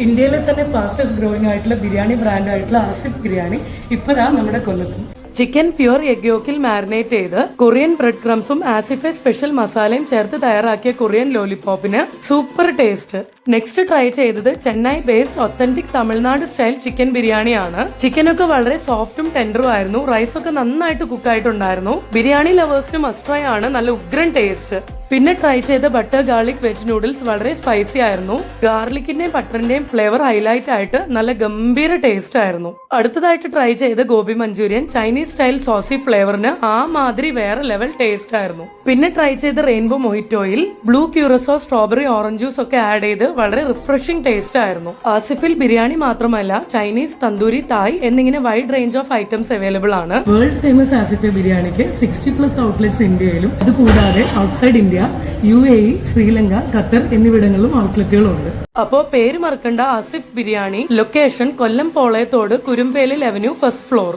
ഇന്ത്യയിലെ തന്നെ fastest growing ആയിട്ടുള്ള ബിരിയാണി ബ്രാൻഡായിട്ടുള്ള ആസിഫ് ബിരിയാണി ഇപ്പതാ നമ്മുടെ കൊല്ലത്തും. ചിക്കൻ പ്യൂർ എഗ് യോക്കിൽ മാരിനേറ്റ് ചെയ്ത് കൊറിയൻ ബ്രെഡ് ക്രംസും ആസിഫെ സ്പെഷ്യൽ മസാലയും ചേർത്ത് തയ്യാറാക്കിയ കൊറിയൻ ലോലിപോപ്പിന് സൂപ്പർ ടേസ്റ്റ്. നെക്സ്റ്റ് ട്രൈ ചെയ്തത് Chennai based authentic Tamil Nadu style chicken ബിരിയാണിയാണ്. ചിക്കനൊക്കെ വളരെ സോഫ്റ്റും ടെൻഡറും ആയിരുന്നു. റൈസ് ഒക്കെ നന്നായിട്ട് കുക്ക് ആയിട്ടുണ്ടായിരുന്നു. ബിരിയാണി ലവേഴ്സിന് മസ്റ്റ് ട്രൈ ആണ്. നല്ല ഉഗ്രൻ ടേസ്റ്റ്. പിന്നെ ട്രൈ ചെയ്ത ബട്ടർ ഗാർലിക് വെജ് നൂഡിൽസ് വളരെ സ്പൈസി ആയിരുന്നു. ഗാർലിക്കിന്റെയും ബട്ടറിന്റെയും ഫ്ലേവർ ഹൈലൈറ്റ് ആയിട്ട് നല്ല ഗംഭീര ടേസ്റ്റ് ആയിരുന്നു. അടുത്തതായിട്ട് ട്രൈ ചെയ്ത ഗോബി മഞ്ചൂരിയൻ ചൈനീസ് സ്റ്റൈൽ സോസി ഫ്ലേവറിന് ആ മാതിരി വേറെ ലെവൽ ടേസ്റ്റ് ആയിരുന്നു. പിന്നെ ട്രൈ ചെയ്ത റെയിൻബോ മൊഹിറ്റോയിൽ blue curacao strawberry orange juice ഒക്കെ ആഡ് ചെയ്ത് വളരെ റിഫ്രഷിംഗ് ടേസ്റ്റ് ആയിരുന്നു. ആസിഫിൽ ബിരിയാണി മാത്രമല്ല ചൈനീസ്, തന്തൂരി, തായ് എന്നിങ്ങനെ wide range of items available ആണ്. വേൾഡ് ഫേമസ് ആസിഫെ ബിരിയാണിക്ക് 60+ ഔട്ട്ലെറ്റ്സ് ഇന്ത്യയിലും അതുകൂടാതെ outside India, UAE, Sri Lanka, Qatar എന്നിവിടങ്ങളിലും ഔട്ട്ലെറ്റുകളുണ്ട്. അപ്പോ പേര് മറക്കണ്ട, ആസിഫ് ബിരിയാണി. ലൊക്കേഷൻ കൊല്ലം പോളയത്തോട് കുരുമ്പേലിൽ അവന്യൂ, ഫസ്റ്റ് ഫ്ലോർ.